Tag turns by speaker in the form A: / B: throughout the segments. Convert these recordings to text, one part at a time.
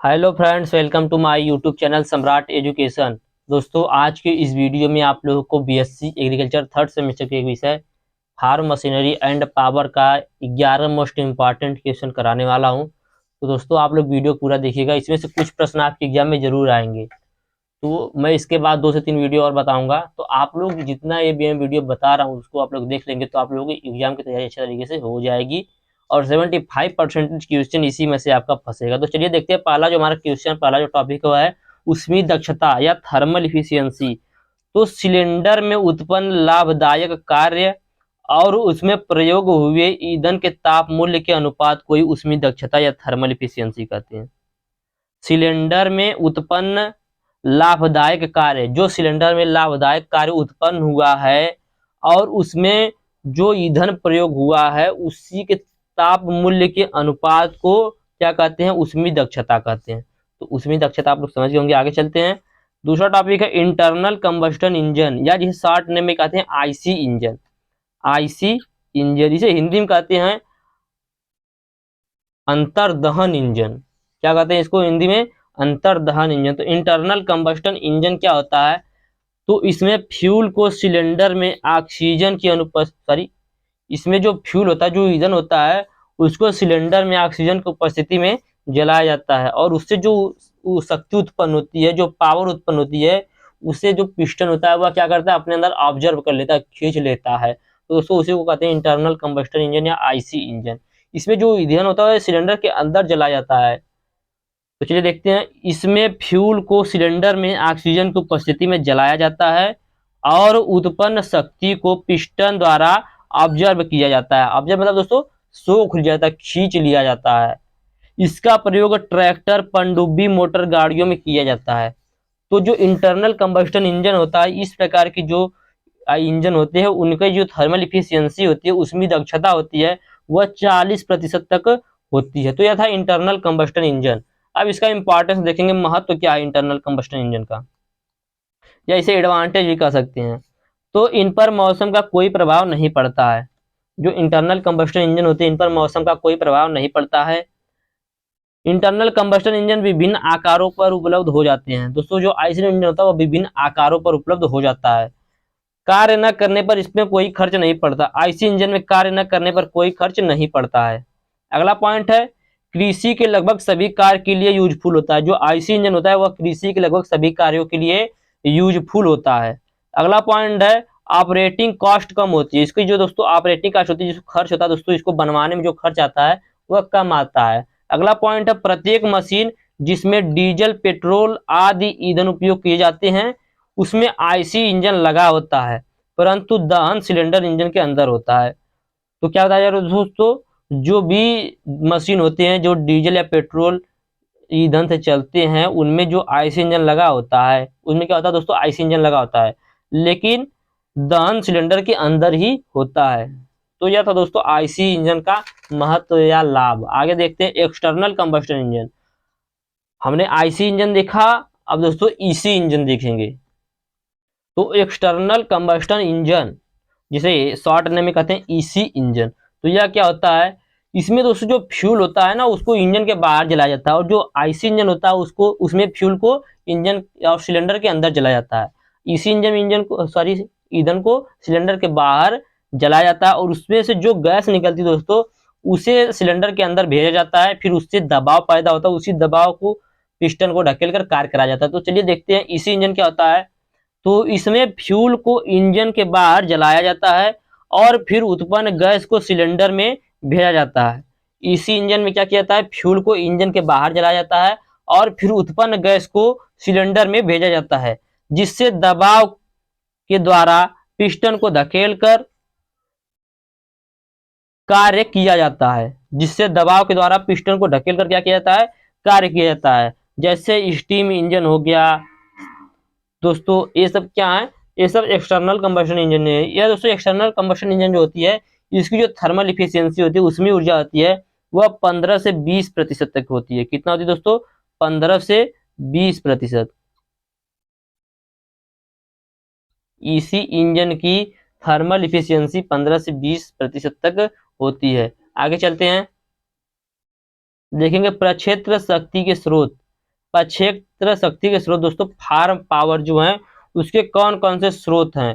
A: Hello friends, welcome to my YouTube channel Samrat education. दोस्तों, आज के इस वीडियो में आप लोगों को बीएससी एग्रीकल्चर थर्ड सेमेस्टर के एक विषय फार्म मशीनरी एंड पावर का 11 मोस्ट इम्पॉर्टेंट क्वेश्चन कराने वाला हूं। तो दोस्तों, आप लोग वीडियो पूरा देखिएगा, इसमें से कुछ प्रश्न आपके एग्जाम में जरूर आएंगे। तो मैं इसके बाद 2 से 3 वीडियो और बताऊंगा। तो आप लोग जितना ये वीडियो बता रहा हूँ उसको आप लोग देख लेंगे तो आप लोगों की एग्जाम की तैयारी अच्छे तरीके से हो जाएगी और 75% क्वेश्चन इसी में से आपका फंसेगा। तो चलिए देखते हैं, पहला जो हमारा क्वेश्चन, पहला जो टॉपिक हुआ है उसमें दक्षता या थर्मल इफिशियंसी। तो सिलेंडर में उत्पन्न लाभदायक कार्य और उसमें प्रयोग हुए ईंधन के ताप मूल्य के अनुपात को ही उसमें दक्षता या थर्मल इफिशियंसी कहते हैं। सिलेंडर में उत्पन्न लाभदायक कार्य, जो सिलेंडर में लाभदायक कार्य उत्पन्न हुआ है और उसमें जो ईंधन प्रयोग हुआ है उसी के ताप मूल्य के अनुपात को क्या कहते हैं, उसमें दक्षता कहते हैं। तो उसमें दक्षता आप लोग समझ गए होंगे। आगे चलते हैं। दूसरा टॉपिक है इंटरनल कंबस्टन इंजन, या जिसे शॉर्ट नेम में कहते हैं आईसी इंजन। आईसी इंजन इसे हिंदी में कहते हैं अंतर्दहन इंजन। क्या कहते हैं इसको हिंदी में? अंतर्दहन इंजन। तो इंटरनल कंबस्टन इंजन क्या होता है? तो इसमें फ्यूल को सिलेंडर में ऑक्सीजन की अनुपस्थिति, इसमें जो फ्यूल होता है, जो ईंधन होता है, उसको सिलेंडर में ऑक्सीजन की उपस्थिति में जलाया जाता है और उससे जो शक्ति उत्पन्न होती है, जो पावर उत्पन्न होती है, उसे जो पिस्टन होता है वह क्या करता है, अपने अंदर ऑब्जर्व कर लेता है, खींच लेता है। तो दोस्तों उसी को कहते हैं इंटरनल कंबस्टन इंजन या आईसी इंजन। इसमें जो ईंधन होता है सिलेंडर के अंदर जलाया जाता है। तो चलिए देखते हैं, इसमें फ्यूल को सिलेंडर में ऑक्सीजन की उपस्थिति में जलाया जाता है और उत्पन्न शक्ति को पिस्टन द्वारा ऑब्जर्व किया जाता है। ऑब्जर्व मतलब दोस्तों सोख लिया जाता है, खींच लिया जाता है। इसका प्रयोग ट्रैक्टर, पनडुब्बी, मोटर गाड़ियों में किया जाता है। तो जो इंटरनल कंबस्टन इंजन होता है, इस प्रकार की जो इंजन होते हैं उनकी जो थर्मल इफिशियंसी होती है, उसमें दक्षता होती है, वह 40% तक होती है। तो यह था इंटरनल कंबस्टन इंजन। अब इसका इंपॉर्टेंस देखेंगे, महत्व क्या है इंटरनल कंबस्टन इंजन का, या इसे एडवांटेज भी कह सकते हैं। तो इन पर मौसम का कोई प्रभाव नहीं पड़ता है। जो इंटरनल कंबस्टन इंजन होते हैं इन पर मौसम का कोई प्रभाव नहीं पड़ता है। इंटरनल कंबस्टन इंजन विभिन्न आकारों पर उपलब्ध हो जाते हैं। दोस्तों जो आईसी इंजन होता है वो विभिन्न आकारों पर उपलब्ध हो जाता है। कार्य न करने पर इसमें कोई खर्च नहीं पड़ता। आईसी इंजन में कार्य न करने पर कोई खर्च नहीं पड़ता है। अगला पॉइंट है, कृषि के लगभग सभी कार्य के लिए यूजफुल होता है। जो आईसी इंजन होता है वह कृषि के लगभग सभी कार्यों के लिए यूजफुल होता है। अगला पॉइंट है, ऑपरेटिंग कॉस्ट कम होती है। इसकी जो दोस्तों ऑपरेटिंग कॉस्ट होती है, जिसको खर्च होता है दोस्तों, इसको बनवाने में जो खर्च आता है वह कम आता है। अगला पॉइंट है, प्रत्येक मशीन जिसमें डीजल, पेट्रोल आदि ईंधन उपयोग किए जाते हैं उसमें आईसी इंजन लगा होता है, परंतु दहन सिलेंडर इंजन के अंदर होता है। तो क्या बताया जा रहा है दोस्तों, जो भी मशीन होते हैं जो डीजल या पेट्रोल ईंधन से चलते हैं उनमें जो आईसी इंजन लगा होता है, उनमें क्या होता है दोस्तों, आईसी इंजन लगा होता है, लेकिन दहन सिलेंडर के अंदर ही होता है। तो यह था दोस्तों आईसी इंजन का महत्व या लाभ। आगे देखते हैं एक्सटर्नल कंबस्टन इंजन। हमने आईसी इंजन देखा, अब दोस्तों ईसी इंजन देखेंगे। तो एक्सटर्नल कंबस्टन इंजन, जिसे शॉर्ट नेम में कहते हैं ईसी इंजन। तो यह क्या होता है, इसमें दोस्तों जो फ्यूल होता है ना उसको इंजन के बाहर जलाया जाता है, और जो आईसी इंजन होता है उसको उसमें फ्यूल को इंजन और सिलेंडर के अंदर जलाया जाता है। ईसी इंजन इंजन को सॉरी ईंधन को सिलेंडर के बाहर जलाया जाता है और उसमें से जो गैस निकलती है दोस्तों उसे सिलेंडर के अंदर भेजा जाता है, फिर उससे दबाव पैदा होता है, उसी दबाव को पिस्टन को ढकेल कर कार्य कराया जाता है। तो चलिए देखते हैं ईसी इंजन क्या होता है। तो इसमें फ्यूल को इंजन के बाहर जलाया जाता है और फिर उत्पन्न गैस को सिलेंडर में भेजा जाता है। इसी इंजन में क्या किया जाता है, फ्यूल को इंजन के बाहर जलाया जाता है और फिर उत्पन्न गैस को सिलेंडर में भेजा जाता है, जिससे दबाव के द्वारा पिस्टन को धकेल कर कार्य किया जाता है। जिससे दबाव के द्वारा पिस्टन को ढकेल कर क्या किया जाता है, कार्य किया जाता है। जैसे स्टीम इंजन हो गया दोस्तों, ये सब क्या है, ये सब एक्सटर्नल कंबशन इंजन है। यह दोस्तों एक्सटर्नल कंबशन इंजन जो होती है इसकी जो थर्मल इफिशियंसी होती है उसमें ऊर्जा होती है वह 15 से 20% तक होती है। कितना होती है दोस्तों, 15 से 20%। इसी इंजन की थर्मल इफिशियंसी 15 से 20% तक होती है। आगे चलते हैं, देखेंगे प्रक्षेत्र शक्ति के स्रोत। प्रक्षेत्र शक्ति के स्रोत दोस्तों फार्म पावर जो है उसके कौन कौन से स्रोत हैं?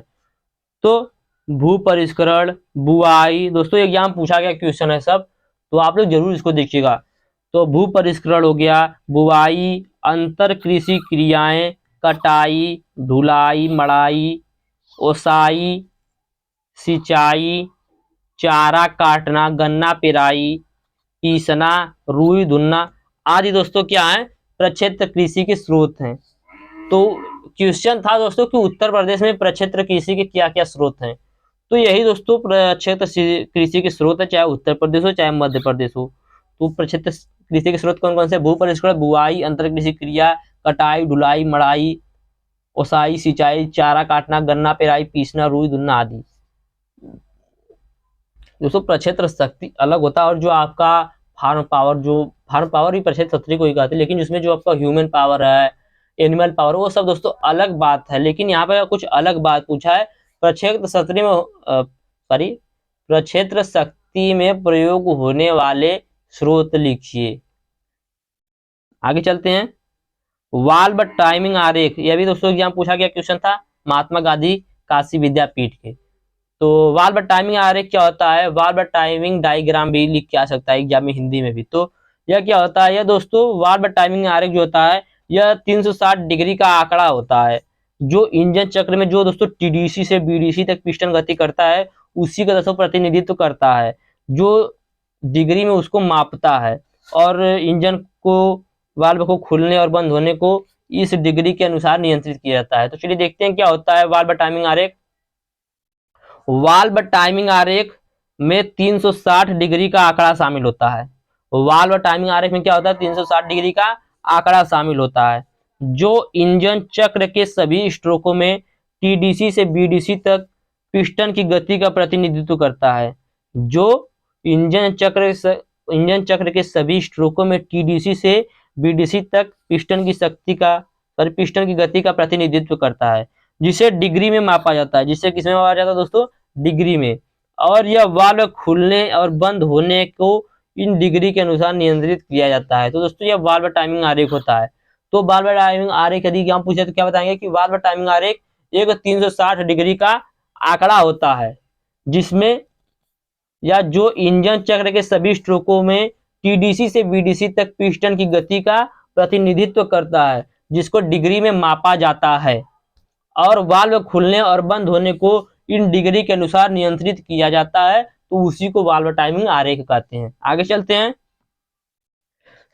A: तो भू परिष्करण, बुआई, दोस्तों एग्जाम पूछा गया क्वेश्चन है सब, तो आप लोग जरूर इसको देखिएगा। तो भू परिष्करण हो गया, बुआई, अंतर कृषि क्रियाएं, कटाई, ढुलाई, मड़ाई, ओसाई, सिंचाई, चारा काटना, गन्ना पेराई, पीसना, रुई धुनना आदि दोस्तों क्या है? प्रक्षेत्र कृषि के स्रोत हैं। तो क्वेश्चन था दोस्तों कि उत्तर प्रदेश में प्रक्षेत्र कृषि के क्या क्या स्रोत हैं? तो यही दोस्तों प्रक्षेत्र कृषि के स्रोत है, चाहे उत्तर प्रदेश हो चाहे मध्य प्रदेश हो। तो प्रक्षेत्र कृषि के स्रोत कौन कौन से? भू परिष्करण, बुआई, अंतर कृषि क्रिया, कटाई, ढुलाई, मड़ाई, ओसाई, सिंचाई, चारा काटना, गन्ना पेराई, पीसना, रुई धुनना आदि। दोस्तों प्रक्षेत्र शक्ति अलग होता है, और जो आपका फार्म पावर, जो फार्म पावर भी प्रक्षेत्र शक्ति को ही कहते हैं, लेकिन जिसमें जो आपका ह्यूमन पावर है, एनिमल पावर, वो सब दोस्तों अलग बात है। लेकिन यहाँ पे कुछ अलग बात पूछा है, प्रक्षेत्र शक्ति में सॉरी प्रक्षेत्र शक्ति में प्रयोग होने वाले स्रोत लिखिए। आगे चलते हैं। वाल्व टाइमिंग आरेख, यह भी दोस्तों एग्जाम पूछा गया क्वेश्चन था महात्मा गांधी काशी विद्यापीठ के। तो वाल्व टाइमिंग आरेख क्या होता है? वाल्व टाइमिंग डायग्राम भी लिख के आ सकता है एग्जाम में हिंदी में भी। तो यह क्या होता है? यह दोस्तों वाल्व टाइमिंग आरेख जो होता है यह 360 डिग्री का आंकड़ा होता है, जो इंजन चक्र में जो दोस्तों टीडीसी से बीडीसी तक पिस्टन गति करता है उसी का दोस्तों प्रतिनिधित्व करता है, जो डिग्री में उसको मापता है, और इंजन को, वाल्व को खुलने और बंद होने को इस डिग्री के अनुसार नियंत्रित किया जाता है। तो चलिए देखते हैं क्या होता है वाल्व टाइमिंग आरेख। वाल्व टाइमिंग आरेख में 360 डिग्री का आंकड़ा शामिल होता है। वाल्व टाइमिंग आरेख में क्या होता है? 360 डिग्री का आंकड़ा शामिल होता है, जो इंजन चक्र के सभी स्ट्रोकों में टीडीसी से बीडीसी तक पिस्टन की गति का प्रतिनिधित्व करता है। जो इंजन चक्र के सभी स्ट्रोकों में टीडीसी से बीडीसी तक पिस्टन की गति का प्रतिनिधित्व करता है, जिसे डिग्री में मापा जाता है। जिसे किसमें मापा जाता है दोस्तों? डिग्री में। और यह वाल्व खुलने और बंद होने को इन डिग्री के अनुसार नियंत्रित किया जाता है। तो दोस्तों यह वाल्व टाइमिंग आरेख होता है। तो वाल्व टाइमिंग आरेख यदि हम पूछे तो क्या बताएंगे कि वाल्व टाइमिंग आरेख एक 360 डिग्री का आंकड़ा होता है, जिसमें या जो इंजन चक्र के सभी स्ट्रोकों में टीडीसी से बीडीसी तक पिस्टन की गति का प्रतिनिधित्व करता है, जिसको डिग्री में मापा जाता है, और वाल्व खुलने और बंद होने को इन डिग्री के अनुसार नियंत्रित किया जाता है। तो उसी को वाल्व टाइमिंग आरेख कहते हैं। आगे चलते हैं।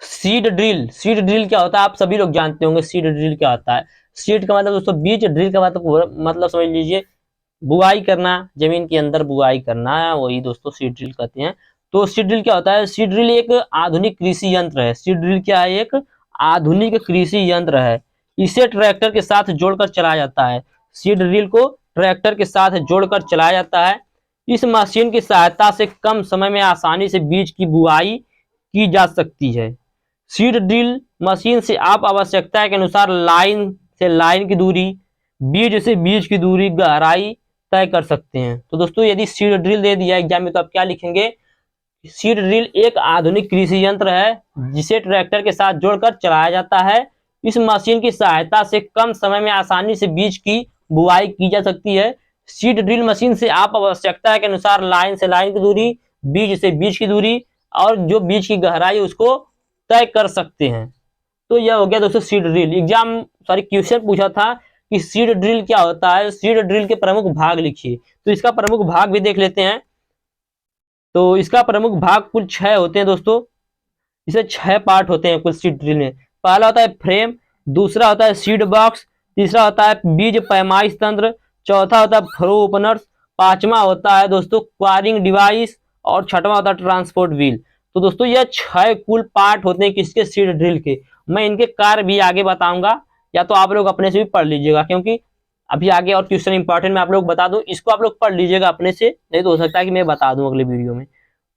A: सीड ड्रिल, सीड ड्रिल क्या होता है? आप सभी लोग जानते होंगे सीड ड्रिल क्या होता है। सीड का मतलब दोस्तों बीज, ड्रिल का मतलब समझ लीजिए बुआई करना, जमीन के अंदर बुआई करना, वही दोस्तों सीड ड्रिल कहते हैं। तो सीड ड्रिल क्या होता है? सीड ड्रिल एक आधुनिक कृषि यंत्र है। सीड ड्रिल क्या है? एक आधुनिक कृषि यंत्र है। इसे ट्रैक्टर के साथ जोड़कर चलाया जाता है। सीड ड्रिल को ट्रैक्टर के साथ जोड़कर चलाया जाता है। इस मशीन की सहायता से कम समय में आसानी से बीज की बुआई की जा सकती है। सीड ड्रिल मशीन से आप आवश्यकता के अनुसार लाइन से लाइन की दूरी, बीज से बीज की दूरी, गहराई तय कर सकते हैं। तो दोस्तों यदि सीड ड्रिल दे दिया एग्जाम में तो आप क्या लिखेंगे? सीड ड्रिल एक आधुनिक कृषि यंत्र है जिसे ट्रैक्टर के साथ जोड़कर चलाया जाता है। इस मशीन की सहायता से कम समय में आसानी से बीज की बुआई की जा सकती है। सीड ड्रिल मशीन से आप आवश्यकता के अनुसार लाइन से लाइन की दूरी, बीज से बीज की दूरी और जो बीज की गहराई उसको तय कर सकते हैं। तो यह हो गया दोस्तों सीड ड्रिल। एग्जाम क्वेश्चन पूछा था कि सीड ड्रिल क्या होता है, सीड ड्रिल के प्रमुख भाग लिखिए। तो इसका प्रमुख भाग भी देख लेते हैं। तो इसका प्रमुख भाग कुल 6 होते हैं दोस्तों। इसे 6 पार्ट होते हैं कुल सीड ड्रिल में। पहला होता है फ्रेम, दूसरा होता है सीड बॉक्स, तीसरा होता है बीज पैमाइश तंत्र, चौथा होता है फरो ओपनर्स, पांचवा होता है दोस्तों क्वारिंग डिवाइस, और छठवां होता है ट्रांसपोर्ट व्हील। तो दोस्तों यह 6 कुल पार्ट होते हैं किसके? सीड ड्रिल के। मैं इनके कार्य भी आगे बताऊंगा, या तो आप लोग अपने से भी पढ़ लीजिएगा, क्योंकि अभी आगे और क्वेश्चन इंपॉर्टेंट मैं आप लोग बता दूं, इसको आप लोग पढ़ लीजिएगा अपने से, नहीं तो हो सकता है कि मैं बता दूं अगले वीडियो में।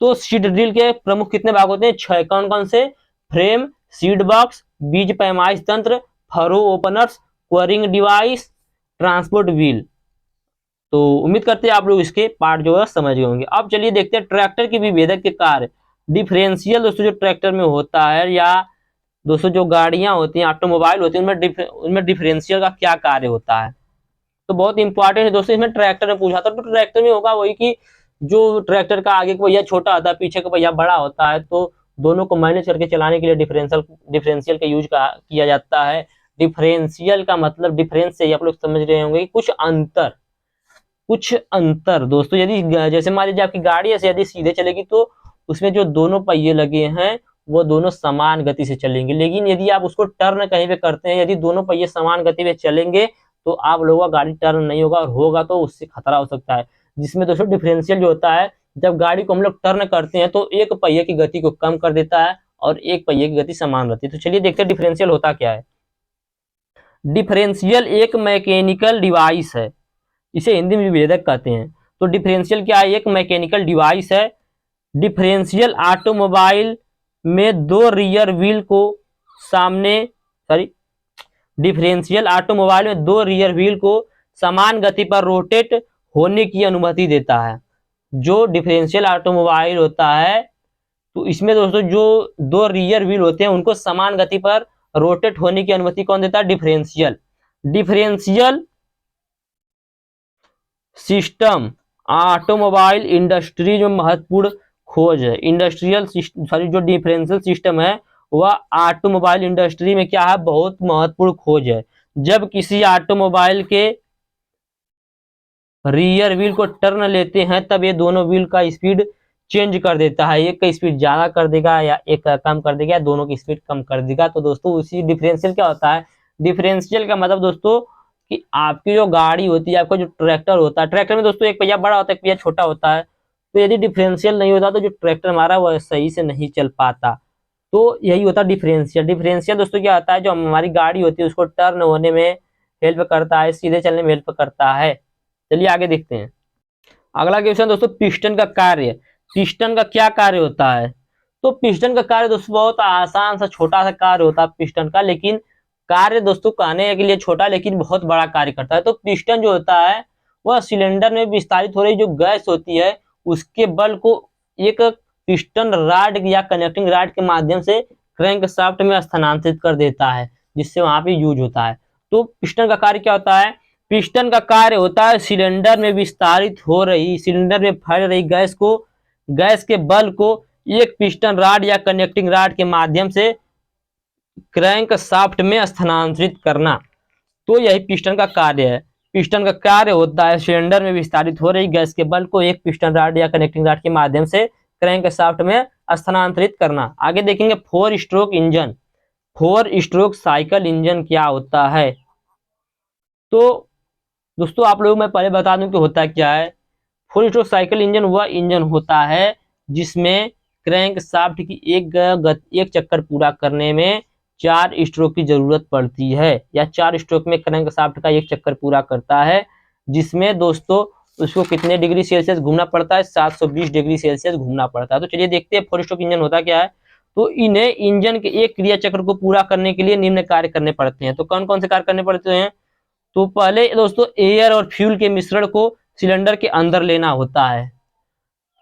A: तो सीड ड्रिल के प्रमुख कितने भाग होते हैं? 6। कौन कौन से? फ्रेम, सीड बॉक्स, बीज पैमाइश तंत्र, furrow openers, covering device, transport wheel. तो उम्मीद करते हैं आप लोग इसके पार्ट जो है समझ गए होंगे। अब चलिए देखते हैं ट्रैक्टर के विभेदक के कार्य। डिफरेंशियल दोस्तों जो ट्रैक्टर में होता है, या दोस्तों जो गाड़ियां होती हैं, ऑटोमोबाइल होती हैं, उनमें डिफरेंशियल का क्या कार्य होता है। तो बहुत इंपॉर्टेंट है दोस्तों। इसमें ट्रैक्टर में पूछा था, तो ट्रैक्टर में होगा वही कि जो ट्रैक्टर का आगे का पहिया छोटा होता है, पीछे का पहिया बड़ा होता है, तो दोनों को मैनेज करके चलाने के लिए डिफरेंशियल का यूज किया जाता है। डिफरेंशियल का मतलब, डिफरेंस से ही आप लोग समझ रहे होंगे कि कुछ अंतर दोस्तों। यदि जैसे मान लीजिए आपकी गाड़ी ऐसे यदि सीधे चलेगी तो उसमें जो दोनों पहिए लगे हैं वो दोनों समान गति से चलेंगे, लेकिन यदि आप उसको टर्न कहीं पे करते हैं, यदि दोनों पहिए समान गति में चलेंगे तो आप लोगों का गाड़ी टर्न नहीं होगा, और होगा तो उससे खतरा हो सकता है। जिसमें दोस्तों डिफरेंशियल जो होता है, जब गाड़ी को हम लोग टर्न करते हैं तो एक पहिए की गति को कम कर देता है और एक पहिए की गति समान रहती है। तो चलिए देखते हैं डिफरेंशियल होता क्या है। डिफरेंशियल एक मैकेनिकल डिवाइस है, इसे हिंदी में विभेदक कहते हैं। तो डिफरेंशियल क्या है? एक मैकेनिकल डिवाइस है। डिफरेंशियल ऑटोमोबाइल में दो रियर व्हील को सामने सॉरी डिफरेंशियल ऑटोमोबाइल में दो रियर व्हील को समान गति पर रोटेट होने की अनुमति देता है। जो डिफरेंशियल ऑटोमोबाइल होता है, तो इसमें दोस्तों जो दो रियर व्हील होते हैं उनको समान गति पर रोटेट होने की अनुमति कौन देता है? Differential. Differential system automobile industry में महत्वपूर्ण खोज है। इंडस्ट्रियल सॉरी जो डिफरेंशियल सिस्टम है वह ऑटोमोबाइल इंडस्ट्री में क्या है? बहुत महत्वपूर्ण खोज है। जब किसी ऑटोमोबाइल के रियर व्हील को टर्न लेते हैं तब ये दोनों व्हील का स्पीड चेंज कर देता है, एक का स्पीड ज्यादा कर देगा या एक का कम कर देगा, या दोनों की स्पीड कम कर देगा। तो दोस्तों उसी डिफरेंशियल क्या होता है? डिफरेंशियल का मतलब दोस्तों कि आपकी जो गाड़ी होती है, आपका जो ट्रैक्टर होता है, ट्रैक्टर में दोस्तों एक पहिया बड़ा होता है, एक पहिया छोटा होता है। तो यदि डिफरेंशियल नहीं होता तो जो ट्रैक्टर हमारा वह सही से नहीं चल पाता। तो यही होता है डिफरेंशियल। डिफरेंशियल दोस्तों क्या होता है? जो हमारी गाड़ी होती है उसको टर्न होने में हेल्प करता है, सीधे चलने में हेल्प करता है। चलिए आगे देखते हैं। अगला क्वेश्चन दोस्तों, पिस्टन का कार्य। पिस्टन का क्या कार्य होता है? तो पिस्टन का कार्य दोस्तों बहुत आसान सा छोटा सा कार्य होता है पिस्टन का, लेकिन कार्य दोस्तों कहने के लिए छोटा लेकिन बहुत बड़ा कार्य करता है। तो पिस्टन जो होता है वह सिलेंडर में विस्तारित हो रही जो गैस होती है उसके बल को एक पिस्टन रॉड या कनेक्टिंग रॉड के माध्यम से क्रैंक शाफ्ट में स्थानांतरित कर देता है, जिससे वहां पे यूज होता है। तो पिस्टन का कार्य क्या होता है? पिस्टन का कार्य होता है सिलेंडर में विस्तारित हो रही, सिलेंडर में फैल रही गैस के बल को एक पिस्टन रॉड या कनेक्टिंग रॉड के माध्यम से क्रैंक शाफ्ट में स्थानांतरित करना। तो यही पिस्टन का कार्य है। पिस्टन का कार्य होता है सिलेंडर में विस्तारित हो रही गैस के बल को एक पिस्टन रॉड या कनेक्टिंग रॉड के माध्यम से क्रैंक शाफ्ट में स्थानांतरित करना। आगे देखेंगे four stroke engine. Four stroke cycle engine क्या होता है? तो दोस्तों आप लोग मैं पहले बता दूं कि होता क्या है। फोर स्ट्रोक साइकिल इंजन वह इंजन होता है जिसमें क्रैंक शाफ्ट की एक चक्कर पूरा करने में 4 स्ट्रोक की जरूरत पड़ती है, या 4 स्ट्रोक में क्रैंक शाफ्ट का एक चक्कर पूरा करता है, जिसमें दोस्तों उसको कितने डिग्री सेल्सियस घूमना पड़ता है? 720 डिग्री सेल्सियस घूमना पड़ता है। तो चलिए देखते हैं फोर स्ट्रोक इंजन होता क्या है। तो इन्हें इंजन के एक क्रिया चक्र को पूरा करने के लिए निम्न कार्य करने पड़ते हैं। तो कौन कौन से कार्य करने पड़ते हैं? तो पहले दोस्तों एयर और फ्यूल के मिश्रण को सिलेंडर के अंदर लेना होता है।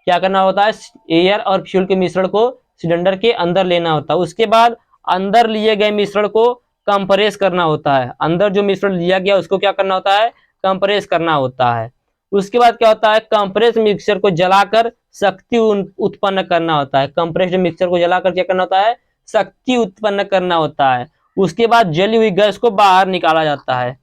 A: क्या करना होता है? एयर और फ्यूल के मिश्रण को सिलेंडर के अंदर लेना होता है। उसके बाद अंदर लिए गए मिश्रण को कंप्रेस करना होता है। अंदर जो मिश्रण लिया गया उसको क्या करना होता है? कंप्रेस करना होता है। उसके बाद क्या होता है? कंप्रेस मिक्सचर को जलाकर शक्ति उत्पन्न करना होता है। कंप्रेस्ड मिक्सचर को जलाकर क्या करना होता है? शक्ति उत्पन्न करना होता है। उसके बाद जली हुई गैस को बाहर निकाला जाता है।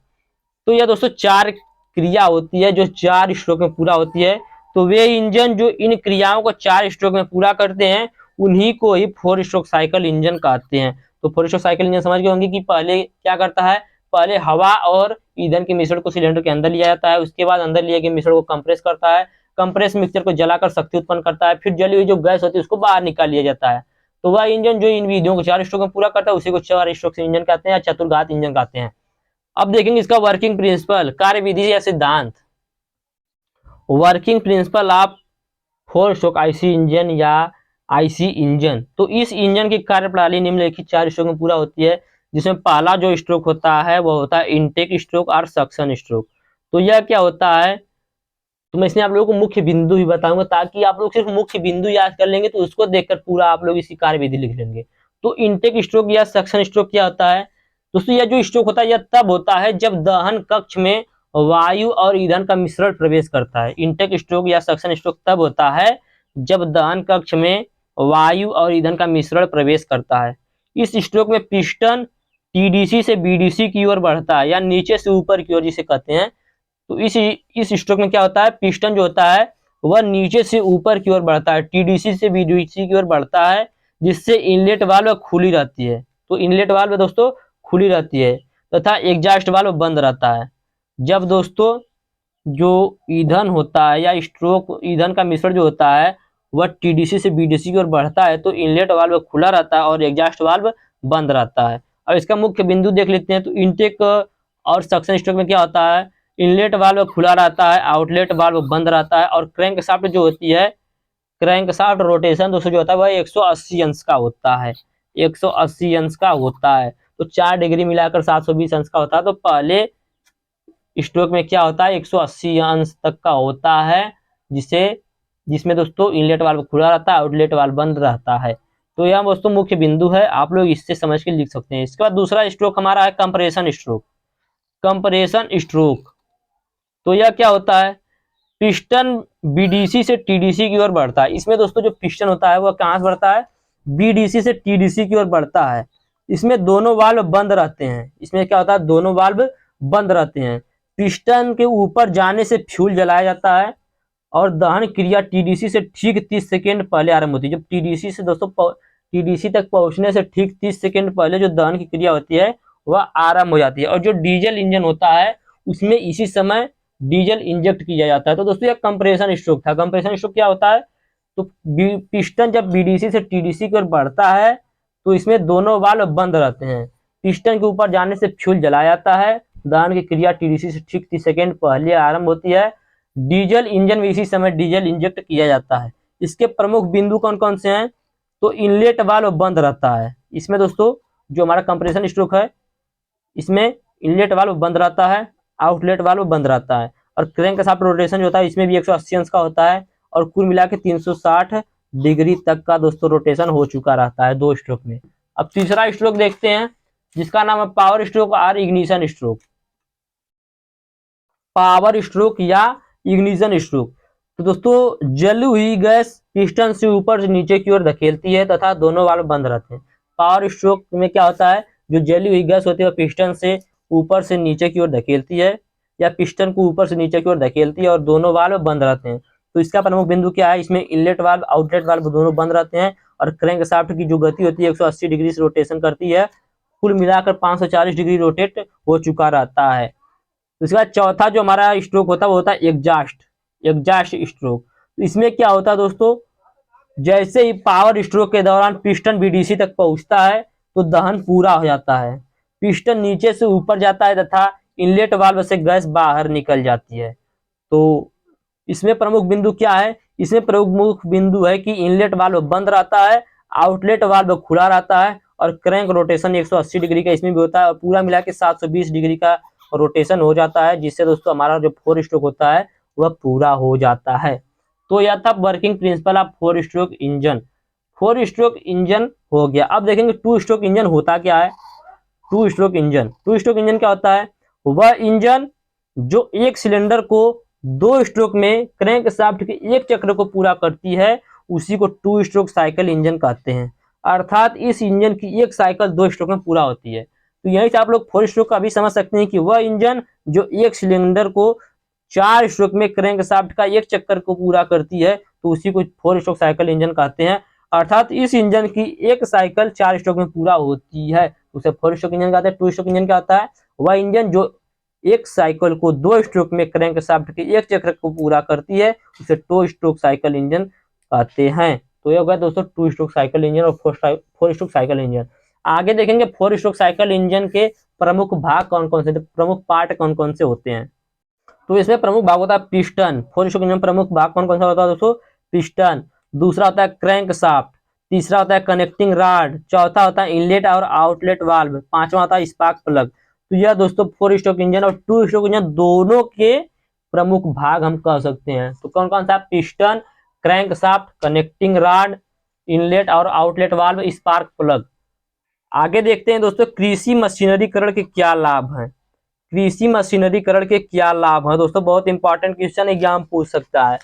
A: तो यह दोस्तों 4 क्रिया होती है जो 4 स्ट्रोक में पूरा होती है। तो वे इंजन जो इन क्रियाओं को 4 स्ट्रोक में पूरा करते हैं उन्हीं को ही फोर स्ट्रोक साइकिल इंजन कहते हैं। तो फोर स्ट्रोक साइकिल इंजन समझ गए होंगे कि पहले क्या करता है? पहले हवा और ईंधन के मिश्रण को सिलेंडर के अंदर लिया जाता है, उसके बाद अंदर लिए गए मिश्रण को कंप्रेस करता है, कंप्रेस मिक्सचर को जलाकर शक्ति उत्पन्न करता है, फिर जली हुई जो गैस होती है उसको बाहर निकाल लिया जाता है। तो वह इंजन जो इन विधियों को 4 स्ट्रोक में पूरा करता है उसी को 4 स्ट्रोक से इंजन कहते हैं या चतुर्घात इंजन कहते हैं। अब देखेंगे इसका वर्किंग प्रिंसिपल, कार्य विधि या सिद्धांत। Working principle of four stroke IC engine या आईसी इंजन। तो इस इंजन की कार्यप्रणाली निम्नलिखित 4 स्ट्रोक में पूरा होती है, जिसमें पहला जो स्ट्रोक होता है वह होता है इनटेक स्ट्रोक और सक्शन स्ट्रोक। तो यह क्या होता है? तो मैं इसमें आप लोगों को मुख्य बिंदु भी बताऊंगा ताकि आप लोग सिर्फ मुख्य बिंदु याद कर लेंगे तो उसको देखकर पूरा आप लोग इसी कार्य विधि लिख लेंगे। तो इनटेक स्ट्रोक या सक्शन स्ट्रोक क्या होता है दोस्तों? यह जो स्ट्रोक होता है यह तब होता है जब दहन कक्ष में वायु और ईंधन का मिश्रण प्रवेश करता है। इनटेक स्ट्रोक या सक्शन स्ट्रोक तब होता है जब दहन कक्ष में वायु और ईंधन का मिश्रण प्रवेश करता है। इस स्ट्रोक में पिस्टन टीडीसी से बीडीसी की ओर बढ़ता है या नीचे से ऊपर की ओर जिसे कहते हैं। तो इस स्ट्रोक में क्या होता है, पिस्टन जो होता है वह नीचे से ऊपर की ओर बढ़ता है, टीडीसी से बीडीसी की ओर बढ़ता है, जिससे इनलेट वाल्व खुली रहती है। तो इनलेट वाल्व दोस्तों खुली रहती है तथा एग्जॉस्ट वाल्व बंद रहता है। जब दोस्तों जो ईंधन होता है या स्ट्रोक ईंधन का मिश्रण जो होता है वह टीडीसी से बीडीसी की ओर बढ़ता है तो इनलेट वाल्व खुला रहता है और एग्जॉस्ट वाल्व बंद रहता है। और इसका मुख्य बिंदु देख लेते हैं। तो इनटेक और सक्शन स्ट्रोक में क्या होता है, इनलेट वाल्व खुला रहता है, आउटलेट वाल्व बंद रहता है और क्रैंक शाफ्ट जो होती है, क्रैंक शाफ्ट रोटेशन दोस्तों जो होता है वह 180 अंश का होता है, 180 अंश का होता है। तो 4 डिग्री मिलाकर 720 अंश का होता है। तो पहले स्ट्रोक में क्या होता है 180 अंश तक का होता है, जिसमें दोस्तों इनलेट वाल्व खुला रहता है, आउटलेट वाल्व बंद रहता है। तो यह दोस्तों मुख्य बिंदु है, आप लोग इससे समझ के लिख सकते हैं। इसके बाद दूसरा स्ट्रोक हमारा है कंप्रेशन स्ट्रोक। कंप्रेशन स्ट्रोक तो यह क्या होता है, पिस्टन बीडीसी से टीडीसी की ओर बढ़ता है। इसमें दोस्तों जो पिस्टन होता है वह कहां से बढ़ता है, बीडीसी से टीडीसी की ओर बढ़ता है। इसमें दोनों वाल्व बंद रहते हैं। इसमें क्या होता है, दोनों वाल्व बंद रहते हैं। पिस्टन के ऊपर जाने से फ्यूल जलाया जाता है और दहन क्रिया टीडीसी से ठीक 30 सेकेंड पहले आरंभ होती है। जब टीडीसी से दोस्तों टीडीसी तक पहुंचने से ठीक 30 सेकेंड पहले जो दहन की क्रिया होती है वह आरंभ हो जाती है। और जो डीजल इंजन होता है उसमें इसी समय डीजल इंजेक्ट किया जाता है। तो दोस्तों यह कंप्रेशन स्ट्रोक था। कंप्रेशन स्ट्रोक क्या होता है, तो पिस्टन जब बीडीसी से टीडीसी की ओर बढ़ता है तो इसमें दोनों वाल्व बंद रहते हैं। पिस्टन के ऊपर जाने से फ्यूल जलाया जाता है, दहन की क्रिया टीडीसी से ठीक 30 सेकेंड पहले आरंभ होती है। डीजल इंजन में इसी समय डीजल इंजेक्ट किया जाता है। इसके प्रमुख बिंदु कौन कौन से हैं, तो इनलेट वाल्व बंद रहता है। इसमें दोस्तों जो हमारा कंप्रेशन स्ट्रोक है इसमें इनलेट वाल्व बंद रहता है, आउटलेट वाल्व बंद रहता है। और क्रैंक शाफ्ट रोटेशन जो होता है इसमें भी 180 अंश का होता है और कुल मिला के 360 डिग्री तक का दोस्तों रोटेशन हो चुका रहता है 2 स्ट्रोक में। अब तीसरा स्ट्रोक देखते हैं जिसका नाम है पावर स्ट्रोक और इग्निशन स्ट्रोक। पावर स्ट्रोक या इग्निशन स्ट्रोक तो दोस्तों जली हुई गैस पिस्टन से ऊपर से नीचे की ओर धकेलती है तथा दोनों वाल्व बंद रहते हैं। पावर स्ट्रोक में क्या होता है, जो जली हुई गैस होती है वह पिस्टन से ऊपर से नीचे की ओर धकेलती है या पिस्टन को ऊपर से नीचे की ओर धकेलती है और दोनों वाल्व बंद रहते हैं। तो इसका प्रमुख बिंदु क्या है, इसमें इनलेट वाल्व आउटलेट वाल्व दोनों बंद रहते हैं और क्रैंक शाफ्ट की जो गति होती है 180 डिग्री से रोटेशन करती है। कुल मिलाकर 540 डिग्री रोटेट हो चुका रहता है। उसके बाद चौथा जो हमारा स्ट्रोक होता है वो होता है एग्जॉस्ट स्ट्रोक। तो इसमें क्या होता है दोस्तों, जैसे ही पावर स्ट्रोक के दौरान पिस्टन बीडीसी तक पहुंचता है तो दहन पूरा हो जाता है, पिस्टन नीचे से ऊपर जाता है तथा इनलेट वाल्व से गैस बाहर निकल जाती है। तो इसमें प्रमुख बिंदु क्या है, इसमें प्रमुख बिंदु है कि इनलेट वाल्व बंद रहता है, आउटलेट वाल्व खुला रहता है और क्रैंक रोटेशन 180 डिग्री का इसमें भी होता है और पूरा मिला के 720 डिग्री का रोटेशन हो जाता है, जिससे दोस्तों हमारा जो 4 स्ट्रोक होता है वह पूरा हो जाता है। तो यह था working principle of 4 stroke engine. 4 stroke engine हो गया। अब देखेंगे 2 स्ट्रोक इंजन होता क्या है। 2 स्ट्रोक इंजन क्या होता है, वह इंजन जो एक सिलेंडर को 2 स्ट्रोक में क्रैंक शाफ्ट के एक चक्र को पूरा करती है उसी को 2 स्ट्रोक साइकिल इंजन कहते हैं। अर्थात इस इंजन की एक साइकिल 2 स्ट्रोक में पूरा होती है। तो यहीं से आप लोग 4 स्ट्रोक का भी समझ सकते हैं कि वह इंजन जो एक सिलेंडर को 4 स्ट्रोक में क्रैंक शाफ्ट का एक चक्कर को पूरा करती है तो उसी को 4 स्ट्रोक साइकिल इंजन कहते हैं। अर्थात इस इंजन की एक साइकिल 4 स्ट्रोक में पूरा होती है, उसे 4 स्ट्रोक इंजन कहते हैं। 2 स्ट्रोक इंजन क्या होता है, वह इंजन जो एक साइकिल को 2 स्ट्रोक में क्रैंक शाफ्ट के एक चक्र को पूरा करती है उसे 2 स्ट्रोक साइकिल इंजन कहते हैं। तो ये हो गया दोस्तों 2 स्ट्रोक साइकिल इंजन और 4 स्ट्रोक साइकिल इंजन। आगे देखेंगे 4 स्ट्रोक साइकिल इंजन के प्रमुख भाग कौन कौन से, प्रमुख पार्ट कौन कौन से होते हैं। तो इसमें प्रमुख भाग होता है पिस्टन। 4 स्ट्रोक इंजन प्रमुख भाग कौन कौन सा होता है दोस्तों, पिस्टन। दूसरा होता है क्रैंक शाफ्ट, तीसरा होता है कनेक्टिंग रॉड, चौथा होता है इनलेट और आउटलेट वाल्व, पांचवा होता है स्पार्क प्लग। तो यह दोस्तों 4 स्ट्रोक इंजन और 2 स्ट्रोक इंजन दोनों के प्रमुख भाग हम कह सकते हैं। तो कौन कौन सा, piston, crank shaft, connecting rod, inlet और आउटलेट वाल्व, स्पार्क प्लग। आगे देखते हैं दोस्तों कृषि मशीनरीकरण के क्या लाभ हैं। कृषि मशीनरीकरण के क्या लाभ हैं दोस्तों, बहुत इंपॉर्टेंट क्वेश्चन एग्जाम पूछ सकता है।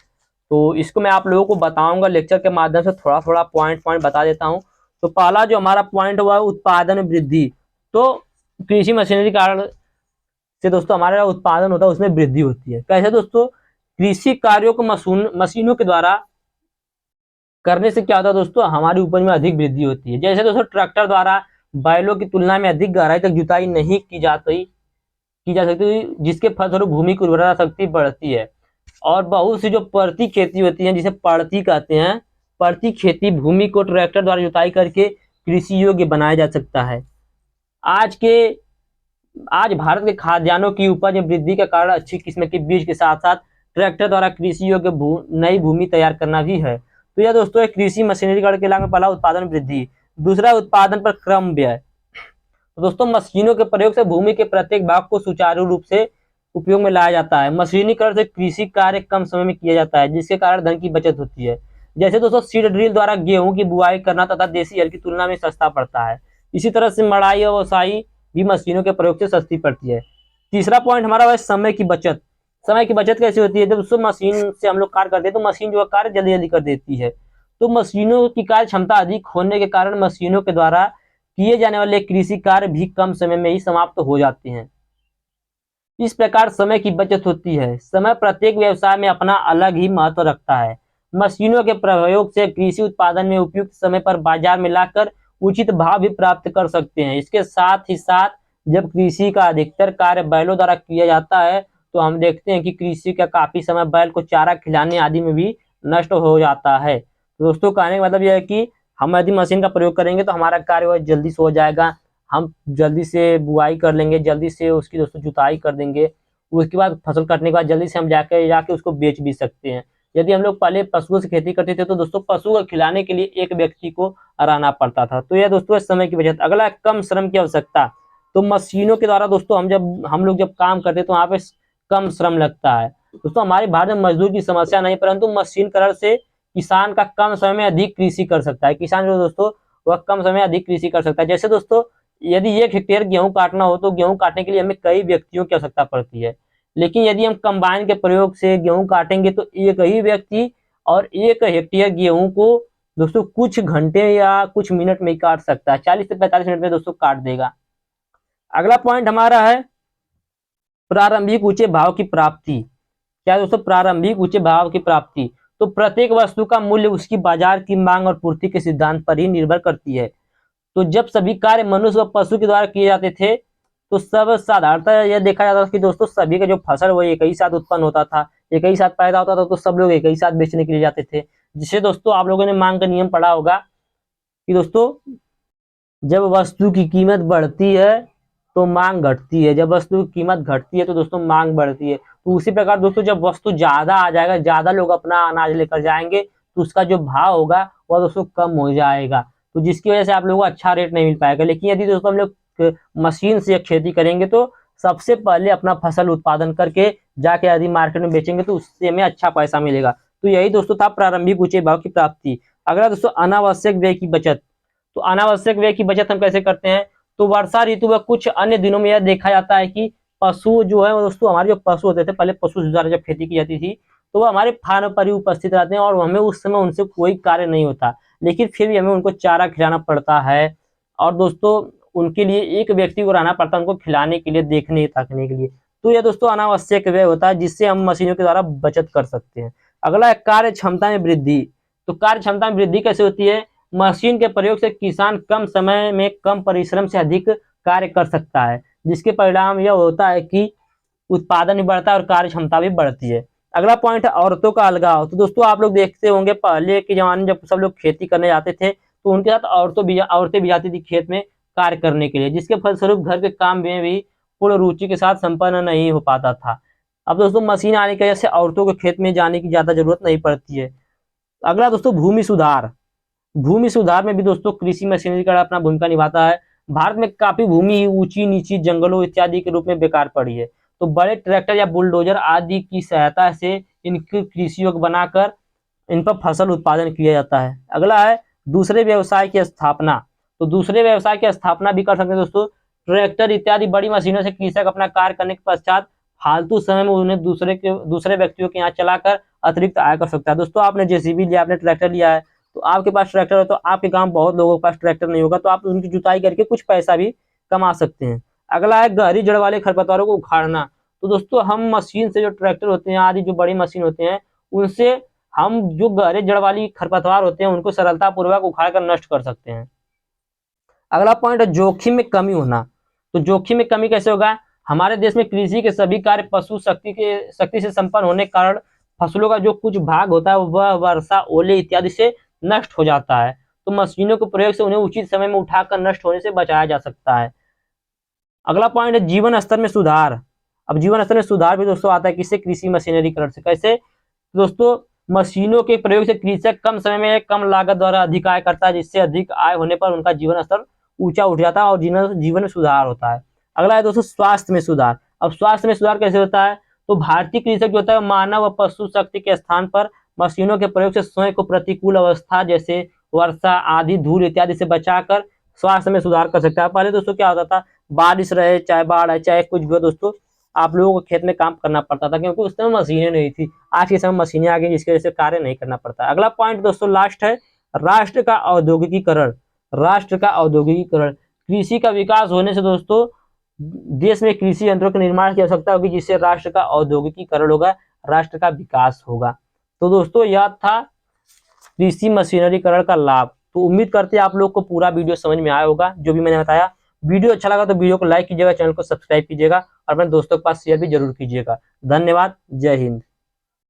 A: तो इसको मैं आप लोगों को बताऊंगा लेक्चर के माध्यम से, थोड़ा थोड़ा पॉइंट पॉइंट बता देता हूं। तो पहला जो हमारा पॉइंट हुआ उत्पादन में वृद्धि। तो कृषि मशीनरीकरण से दोस्तों हमारा उत्पादन होता है उसमें वृद्धि होती है। कैसे दोस्तों, कृषि कार्यों को मशीनों के द्वारा करने से क्या होता है दोस्तों, हमारी उपज में अधिक वृद्धि होती है। जैसे दोस्तों ट्रैक्टर द्वारा बैलों की तुलना में अधिक गहराई तक जुताई नहीं की जा सकती, जिसके फलस्वरूप भूमि की उर्वरता शक्ति बढ़ती है। और बहुत सी जो पड़ती खेती होती है, जिसे पड़ती कहते हैं, पड़ती खेती भूमि को ट्रैक्टर द्वारा जुताई करके कृषि योग्य बनाया जा सकता है। आज के आज भारत के खाद्यान्नों की उपज में वृद्धि के कारण अच्छी किस्म के बीज के साथ साथ ट्रैक्टर द्वारा कृषि योग्य नई भूमि तैयार करना भी है। तो यह दोस्तों कृषि मशीनरीकरण के लाभ में पहला उत्पादन वृद्धि। दूसरा उत्पादन पर क्रम व्यय। तो दोस्तों मशीनों के प्रयोग से भूमि के प्रत्येक भाग को सुचारू रूप से उपयोग में लाया जाता है। मशीनीकरण से कृषि कार्य कम समय में किया जाता है, जिसके कारण धन की बचत होती है। जैसे दोस्तों सीड ड्रिल द्वारा गेहूं की बुआई करना तथा देसी हल की तुलना में सस्ता पड़ता है। इसी तरह से मड़ाई और ओसाई भी मशीनों के प्रयोग से सस्ती पड़ती है। तीसरा पॉइंट हमारा है समय की बचत। समय की बचत कैसे होती है, जब दोस्तों मशीन से हम लोग कार्य करते हैं तो मशीन जो है कार्य जल्दी जल्दी कर देती है। तो मशीनों की कार्य क्षमता अधिक होने के कारण मशीनों के द्वारा किए जाने वाले कृषि कार्य भी कम समय में ही समाप्त हो जाते हैं। इस प्रकार समय की बचत होती है। समय प्रत्येक व्यवसाय में अपना अलग ही महत्व रखता है। मशीनों के प्रयोग से कृषि उत्पादन में उपयुक्त समय पर बाजार में लाकर उचित भाव भी प्राप्त कर सकते हैं। इसके साथ ही साथ जब कृषि का अधिकतर कार्य बैलों द्वारा किया जाता है तो हम देखते हैं कि कृषि का काफी समय बैल को चारा खिलाने आदि में भी नष्ट हो जाता है। तो दोस्तों कहने का मतलब यह है कि हम यदि मशीन का प्रयोग करेंगे तो हमारा कार्य वह जल्दी से हो जाएगा। हम जल्दी से बुआई कर लेंगे, जल्दी से उसकी दोस्तों जुताई कर देंगे। उसके बाद फसल कटने के बाद जल्दी से हम जाके उसको बेच भी सकते हैं। यदि हम लोग पहले पशुओं से खेती करते थे तो दोस्तों पशु को खिलाने के लिए एक व्यक्ति को रहना पड़ता था। तो यह दोस्तों समय की बचत। अगला है कम श्रम की आवश्यकता। तो मशीनों के द्वारा दोस्तों हम लोग जब काम करते हैं तो वहाँ पे कम श्रम लगता है। दोस्तों हमारे भारत में मजदूर की समस्या नहीं, परंतु मशीनीकरण से किसान का कम समय में अधिक कृषि कर सकता है। किसान जो दोस्तों वह कम समय में अधिक कृषि कर सकता है। जैसे दोस्तों यदि 1 हेक्टेयर गेहूं काटना हो तो गेहूं काटने के लिए हमें कई व्यक्तियों की आवश्यकता पड़ती है। लेकिन यदि हम कंबाइन के प्रयोग से गेहूं काटेंगे तो एक ही व्यक्ति और 1 हेक्टेयर गेहूं को दोस्तों कुछ घंटे या कुछ मिनट में ही काट सकता है। 40 से 45 मिनट में दोस्तों काट देगा। अगला पॉइंट हमारा है प्रारंभिक ऊंचे भाव की प्राप्ति। क्या दोस्तों, प्रारंभिक ऊंचे भाव की प्राप्ति। तो प्रत्येक वस्तु का मूल्य उसकी बाजार की मांग और पूर्ति के सिद्धांत पर ही निर्भर करती है। तो जब सभी कार्य मनुष्य व पशु के द्वारा किए जाते थे तो सब साधारणतः यह देखा जाता था कि दोस्तों सभी का जो फसल वो एक ही साथ उत्पन्न होता था, एक ही साथ पैदा होता था, तो सब लोग एक ही साथ बेचने के लिए जाते थे। जिससे दोस्तों आप लोगों ने मांग का नियम पढ़ा होगा कि दोस्तों जब वस्तु की कीमत बढ़ती है तो मांग घटती है, जब वस्तु की कीमत घटती है तो दोस्तों मांग बढ़ती है। तो उसी प्रकार दोस्तों जब वस्तु ज्यादा आ जाएगा, ज्यादा लोग अपना अनाज लेकर जाएंगे तो उसका जो भाव होगा वह दोस्तों कम हो जाएगा। तो जिसकी वजह से आप लोगों को अच्छा रेट नहीं मिल पाएगा। लेकिन यदि दोस्तों हम लोग मशीन से खेती करेंगे तो सबसे पहले अपना फसल उत्पादन करके जाके यदि मार्केट में बेचेंगे तो उससे हमें अच्छा पैसा मिलेगा। तो यही दोस्तों था प्रारंभिक ऊंचे भाव की प्राप्ति। अगला दोस्तों अनावश्यक व्यय की बचत। तो अनावश्यक व्यय की बचत हम कैसे करते हैं, तो वर्षा ऋतु व कुछ अन्य दिनों में यह देखा जाता है कि पशु जो है दोस्तों, हमारे जो पशु होते थे पहले, पशु द्वारा जब खेती की जाती थी तो वो हमारे फार्म पर ही उपस्थित रहते हैं और हमें उस समय उनसे कोई कार्य नहीं होता, लेकिन फिर भी हमें उनको चारा खिलाना पड़ता है। और दोस्तों उनके लिए एक व्यक्ति को रहना पड़ता है उनको खिलाने के लिए, देखने ताकने के लिए। तो यह दोस्तों अनावश्यक व्यय होता है जिससे हम मशीनों के द्वारा बचत कर सकते हैं। अगला है कार्य क्षमता में वृद्धि। तो कार्य क्षमता में वृद्धि कैसे होती है, मशीन के प्रयोग से किसान कम समय में कम परिश्रम से अधिक कार्य कर सकता है, जिसके परिणाम यह होता है कि उत्पादन भी बढ़ता है और कार्य क्षमता भी बढ़ती है। अगला पॉइंट है औरतों का अलगाव। तो दोस्तों आप लोग देखते होंगे पहले के जमाने में जब सब लोग खेती करने जाते थे तो उनके साथ औरतें भी जाती थी खेत में कार्य करने के लिए, जिसके फलस्वरूप घर के काम में भी पूर्ण रुचि के साथ संपन्न नहीं हो पाता था। अब दोस्तों मशीन आने की वजह से औरतों को खेत में जाने की ज्यादा जरूरत नहीं पड़ती है। अगला दोस्तों भूमि सुधार। भूमि सुधार में भी दोस्तों कृषि मशीनरी का अपना भूमिका निभाता है। भारत में काफी भूमि ऊंची नीची जंगलों इत्यादि के रूप में बेकार पड़ी है, तो बड़े ट्रैक्टर या बुलडोजर आदि की सहायता से इनकी कृषि योग्य बनाकर इन पर फसल उत्पादन किया जाता है। अगला है दूसरे व्यवसाय की स्थापना। तो दूसरे व्यवसाय की स्थापना भी कर सकते हैं दोस्तों। ट्रैक्टर इत्यादि बड़ी मशीनों से कृषक अपना कार्य करने के पश्चात फालतू समय में उन्हें दूसरे व्यक्तियों के यहाँ चलाकर अतिरिक्त आय कर सकता है। दोस्तों आपने जेसीबी लिया, आपने ट्रैक्टर लिया है, तो आपके पास ट्रैक्टर है, तो आपके गांव बहुत लोगों के पास ट्रैक्टर नहीं होगा, तो आप उनकी जुताई करके कुछ पैसा भी कमा सकते हैं। अगला है गहरी जड़ वाले खरपतवारों को उखाड़ना। तो दोस्तों हम मशीन से, जो ट्रैक्टर होते हैं आदि जो बड़ी मशीन होते हैं, उनसे हम जो गहरे जड़ वाली खरपतवार होते हैं उनको सरलता पूर्वक उखाड़ कर नष्ट कर सकते हैं। अगला पॉइंट है जोखिम में कमी होना। तो जोखिम में कमी कैसे होगा? हमारे देश में कृषि के सभी कार्य पशु शक्ति से संपन्न होने के कारण फसलों का जो कुछ भाग होता है वह वर्षा, ओले इत्यादि से नष्ट हो जाता है। तो मशीनों के प्रयोग से उन्हें उचित समय में उठाकर नष्ट होने से बचाया जा सकता है। अगला पॉइंट है जीवन स्तर में सुधार। अब जीवन स्तर में सुधार भी दोस्तों आता है किससे? कृषि मशीनरीकरण से। कैसे? दोस्तों मशीनों के प्रयोग से कृषक कम समय में कम लागत द्वारा अधिक आय करता है, जिससे अधिक आय होने पर उनका जीवन स्तर ऊंचा उठ जाता है और जीवन में सुधार होता है। अगला है दोस्तों स्वास्थ्य में सुधार। अब स्वास्थ्य में सुधार कैसे होता है? तो भारतीय कृषक जो होता है मानव व पशु शक्ति के स्थान पर मशीनों के प्रयोग से स्वयं को प्रतिकूल अवस्था जैसे वर्षा आदि, धूल इत्यादि से बचाकर स्वास्थ्य में सुधार कर सकता है। पहले दोस्तों क्या होता था, बारिश रहे चाहे बाढ़ है चाहे कुछ भी हो दोस्तों, आप लोगों को खेत में काम करना पड़ता था, क्योंकि उस समय मशीनें नहीं थी। आज के समय मशीनें आ गई जिसकी वजह से कार्य नहीं करना पड़ता। अगला पॉइंट दोस्तों लास्ट है राष्ट्र का औद्योगिकीकरण। राष्ट्र का औद्योगिकीकरण, कृषि का विकास होने से दोस्तों देश में कृषि यंत्रों के निर्माण की आवश्यकता होगी, जिससे राष्ट्र का औद्योगिकीकरण होगा, राष्ट्र का विकास होगा। तो दोस्तों यह था कृषि मशीनरीकरण का लाभ। तो उम्मीद करते हैं आप लोग को पूरा वीडियो समझ में आया होगा जो भी मैंने बताया। वीडियो अच्छा लगा तो वीडियो को लाइक कीजिएगा, चैनल को सब्सक्राइब कीजिएगा और अपने दोस्तों के पास शेयर भी जरूर कीजिएगा। धन्यवाद, जय हिंद।